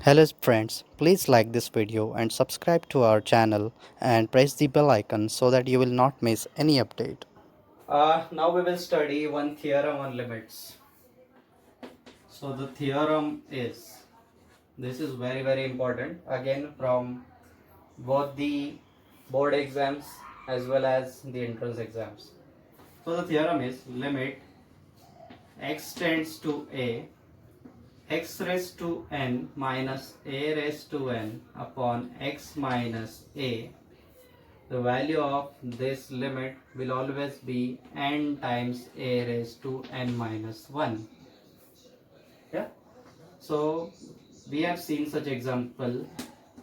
Hello friends, please like this video and subscribe to our channel and press the bell icon so that you will not miss any update. Now we will study one theorem on limits. So the theorem is, this is very important again from both the board exams as well as the entrance exams. So the theorem is limit x tends to a x raised to n minus a raised to n upon x minus a. The value of this limit will always be n times a raised to n minus 1. Yeah. So we have seen such example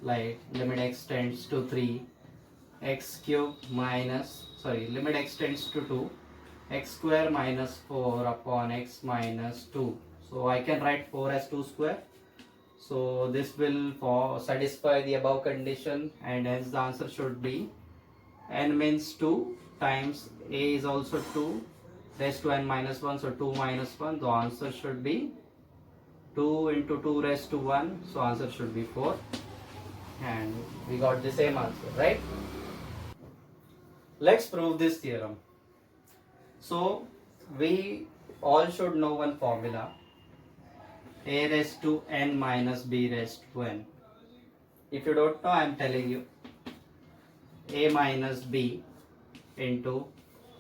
like limit x tends to 3 x cube minus limit x tends to 2 x square minus 4 upon x minus 2. So I can write 4 as 2 square. So this will satisfy the above condition, and hence the answer should be n means 2 times a is also 2 raised to n minus 1, so 2 minus 1. The answer should be 2 into 2 raised to 1, so answer should be 4, and we got the same answer, right? Let's prove this theorem. So we all should know one formula, a raised to n minus b raised to n. If you don't know, I am telling you, a minus b into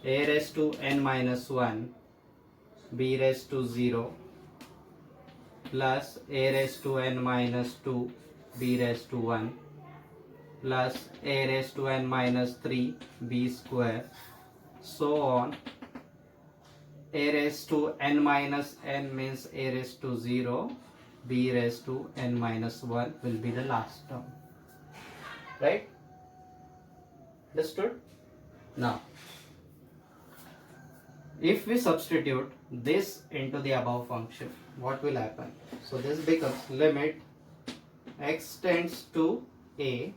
a raised to n minus 1 b raised to 0 plus a raised to n minus 2 b raised to 1 plus a raised to n minus 3 b square, so on. A raised to n minus n means a raised to 0, b raised to n minus 1 will be the last term, right? Understood? Now if we substitute this into the above function, what will happen? So this becomes limit x tends to a,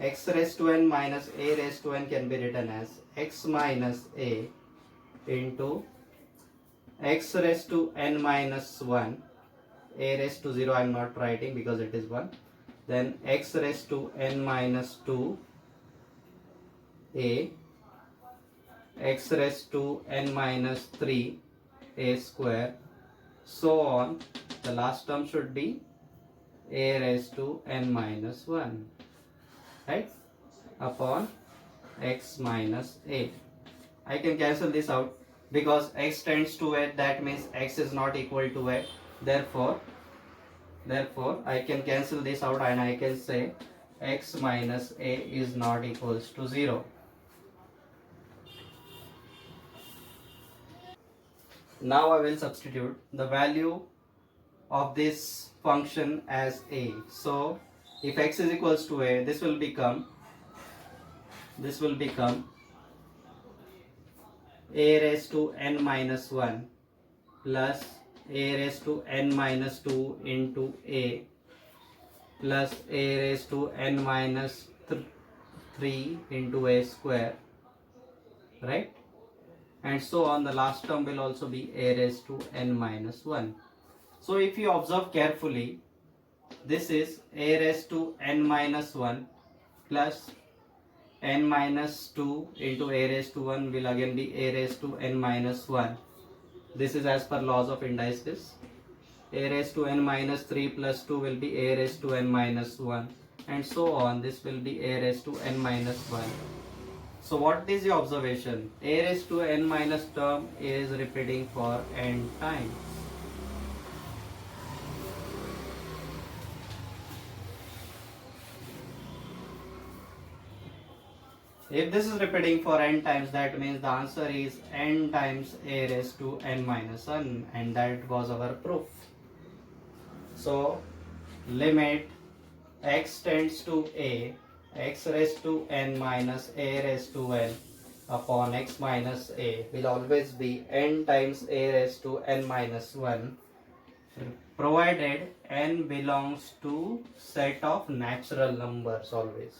x raised to n minus a raised to n can be written as x minus a into x raised to n minus 1, a raised to 0 I am not writing because it is 1, then x raised to n minus 2 a, x raised to n minus 3 a square, so on. The last term should be a raised to n minus 1, right, upon x minus a. I can cancel this out because x tends to a, that means x is not equal to a. Therefore I can cancel this out and I can say x minus a is not equals to 0. Now I will substitute the value of this function as a. So if x is equals to a, this will become a raised to n minus 1 plus a raised to n minus 2 into a plus a raised to n minus 3 into a square, right? And so on. The last term will also be a raised to n minus 1. So if you observe carefully, this is a raised to n minus 1 plus n minus 2 into a raised to 1 will again be a raised to n minus 1. This is as per laws of indices. A raised to n minus 3 plus 2 will be a raised to n minus 1, and so on. This will be a raised to n minus 1. So what is your observation? A raised to n minus term is repeating for n times. If this is repeating for n times, that means the answer is n times a raised to n minus 1, and that was our proof. So limit x tends to a, x raised to n minus a raised to n upon x minus a will always be n times a raised to n minus 1, provided n belongs to set of natural numbers always.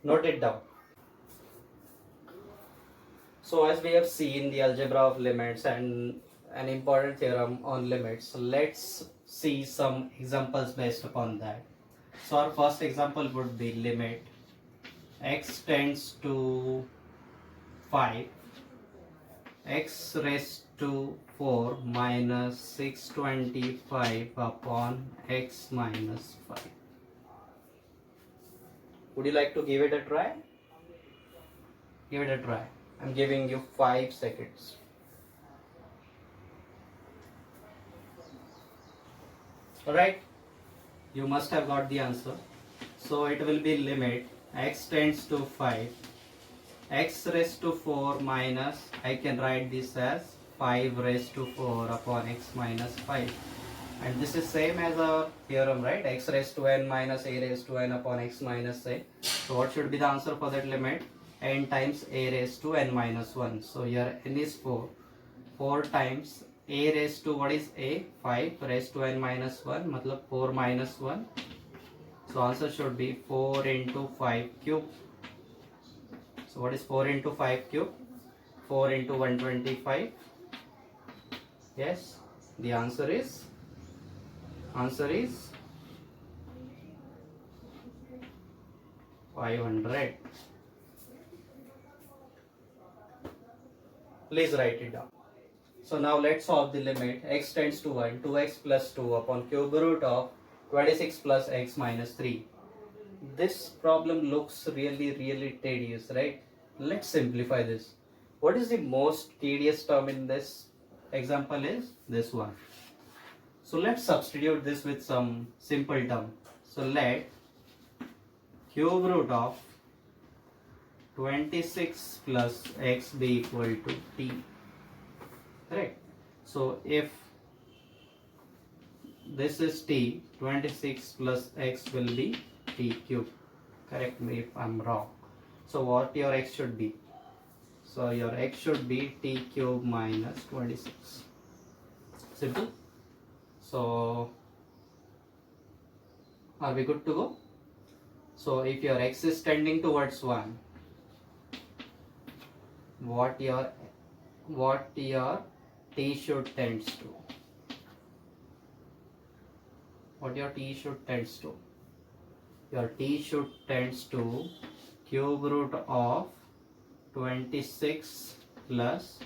Note it down. So as we have seen the algebra of limits and an important theorem on limits, let's see some examples based upon that. So our first example would be limit x tends to 5, x raised to 4 minus 625 upon x minus 5. Would you like to give it a try? Give it a try. I'm giving you 5 seconds. Alright, you must have got the answer. So it will be limit x tends to 5, x raised to 4 minus, I can write this as 5 raised to 4 upon x minus 5. And this is same as our theorem, right? X raised to n minus a raised to n upon x minus a. So what should be the answer for that limit? N times a raised to n minus 1. So here n is 4. 4 times a raised to, what is a? 5 raised to n minus 1, matlab 4 minus 1. So answer should be 4 into 5 cube. So what is 4 into 5 cube? 4 into 125. Yes, the answer is 500. Please write it down. So now let's solve the limit x tends to 1, 2x plus 2 upon cube root of 26 plus x minus 3. This problem looks really tedious, right? Let's simplify this. What is the most tedious term in this example is this one. So let's substitute this with some simple term. So let cube root of 26 plus x be equal to t. Correct? So if this is t, 26 plus x will be t cube. Correct me if I'm wrong. So what your x should be? So your x should be t cube minus 26. Simple. So are we good to go? So if your x is tending towards 1, what your t should tends to? What your t should tends to? Your t should tends to cube root of 26 plus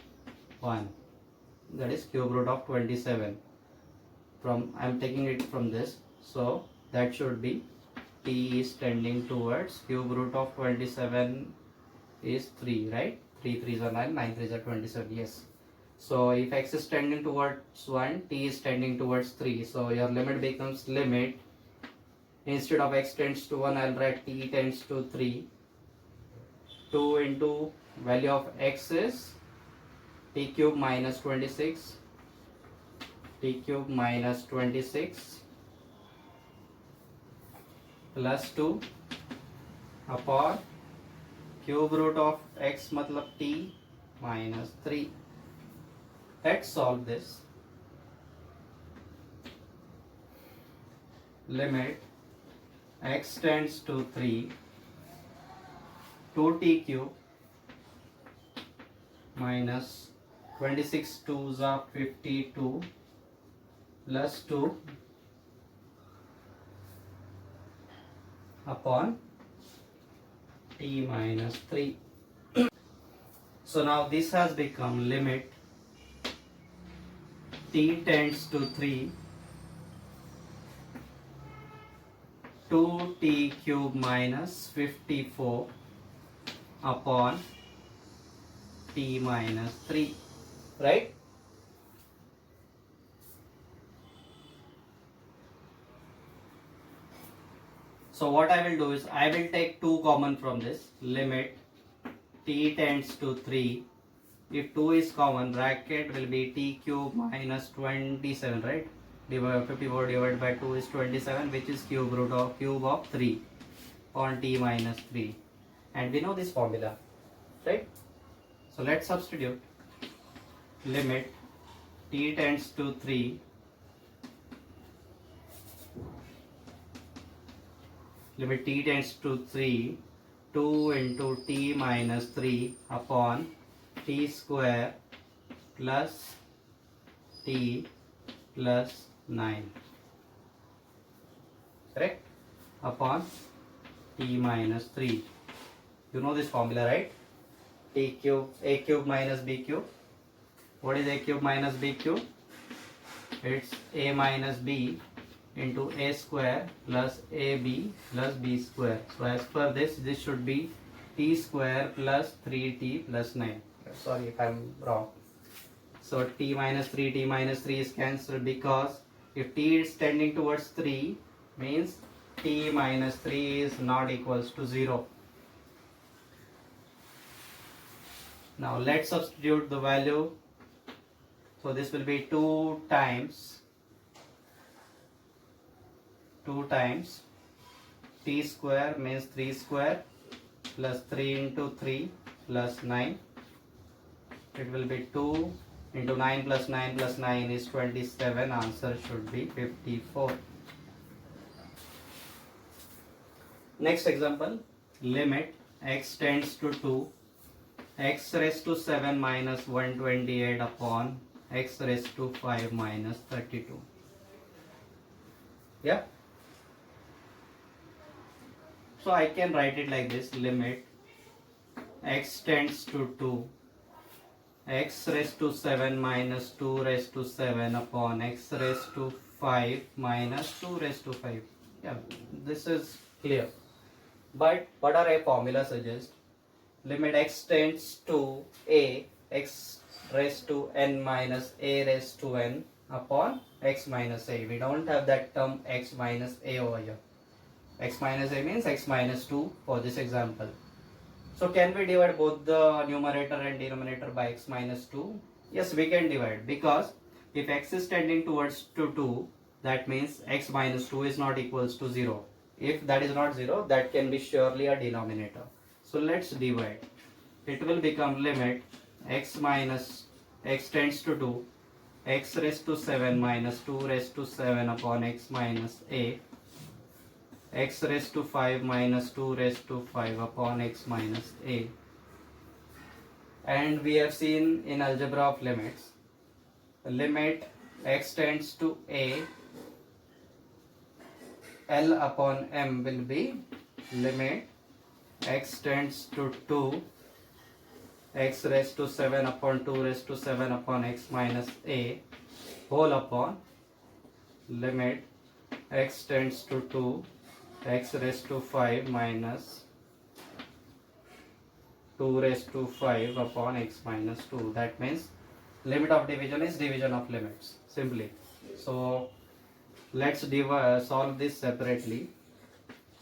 1. That is cube root of 27. I'm taking it from this. So that should be t is tending towards cube root of 27 is 3, right? 3 3s are 9, 9 3s are 27. Yes. So if x is tending towards 1, t is tending towards 3. So your limit becomes limit. Instead of x tends to 1, I'll write t tends to 3. 2 into value of x is t cube minus 26. T cube minus 26 plus 2 upon cube root of x matlab t minus 3. Let's solve this. Limit x tends to 3, 2t cube minus 26 2s are 52 plus 2 upon t minus 3. So now this has become limit t tends to 3, 2t cube minus 54 upon t minus 3, right? So what I will do is I will take 2 common from this. Limit t tends to 3. If 2 is common, bracket will be t cube minus 27, right? 54 divided by 2 is 27, which is cube of 3 on t minus 3. And we know this formula, right? So let's substitute. Limit t tends to 3, limit t tends to 3, 2 into t minus 3 upon t square plus t plus 9. correct, upon t minus 3. You know this formula, right? T cube, a cube minus b cube. What is a cube minus b cube? It's a minus b into a square plus ab plus b square. So as per this should be t square plus 3t plus 9. Sorry if I'm wrong. So t minus 3 is cancelled, because if t is tending towards 3 means t minus 3 is not equals to 0. Now let's substitute the value. So this will be 2 times t square means 3 square plus 3 into 3 plus 9. It will be 2 into 9 plus 9 plus 9 is 27. Answer should be 54. Next example, limit x tends to 2, x raised to 7 minus 128 upon x raised to 5 minus 32. Yeah. So I can write it like this, limit x tends to 2, x raised to 7 minus 2 raised to 7 upon x raised to 5 minus 2 raised to 5. Yeah, this is clear. But what our formula suggests? Limit x tends to a, x raised to n minus a raised to n upon x minus a. We don't have that term x minus a over here. X minus a means x minus 2 for this example. So can we divide both the numerator and denominator by x minus 2? Yes, we can divide, because if x is tending towards 2, that means x minus 2 is not equals to 0. If that is not 0, that can be surely a denominator. So let's divide. It will become limit x tends to 2, x raised to 7 minus 2 raised to 7 upon x minus a, x raised to 5 minus 2 raised to 5 upon x minus a. And we have seen in algebra of limits, limit x tends to a, L upon m will be limit x tends to 2, x raised to 7 upon 2 raised to 7 upon x minus a, whole upon limit x tends to 2, x raised to 5 minus 2 raised to 5 upon x minus 2. That means limit of division is division of limits, simply. So let's solve this separately.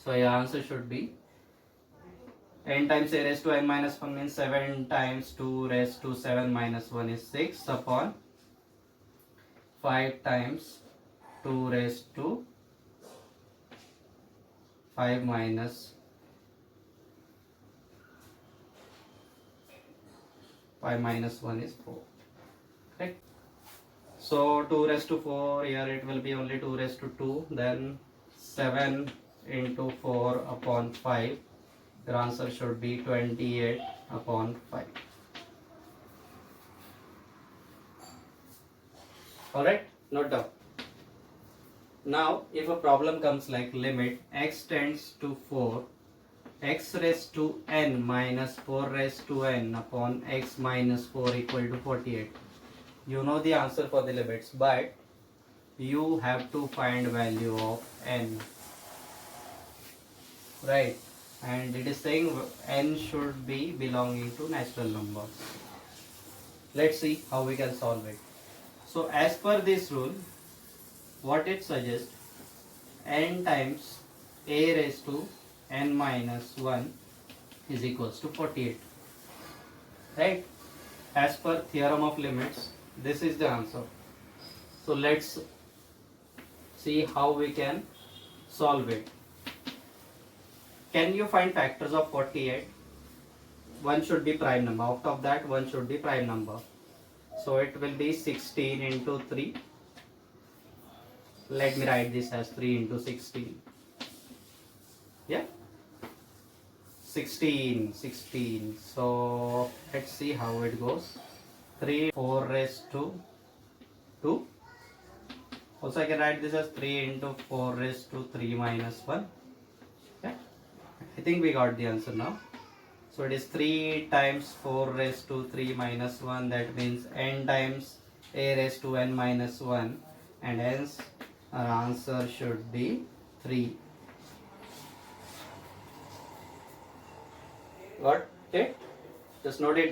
So your answer should be n times a raised to n minus 1 means 7 times 2 raised to 7 minus 1 is 6 upon 5 times 2 raised to 5 minus 1 is 4. Correct? So 2 raised to 4, here it will be only 2 raised to 2, then 7 into 4 upon 5. Your answer should be 28 upon 5. Alright, note down. Now if a problem comes like limit x tends to 4, x raised to n minus 4 raised to n upon x minus 4 equal to 48. You know the answer for the limits, but you have to find value of n, right? And it is saying n should be belonging to natural numbers. Let's see how we can solve it. So as per this rule, what it suggests, n times a raised to n minus 1 is equals to 48, right? As per theorem of limits, this is the answer. So let's see how we can solve it. Can you find factors of 48? One should be prime number. Out of that, one should be prime number. So it will be 16 into 3. Let me write this as 3 into 16. Yeah? 16. So let's see how it goes. 3, 4 raised to 2 Also I can write this as 3 into 4 raised to 3 minus 1. Okay, I think we got the answer now. So it is 3 times 4 raised to 3 minus 1, that means n times a raised to n minus 1, and hence our answer should be 3. Got it? Just note it down.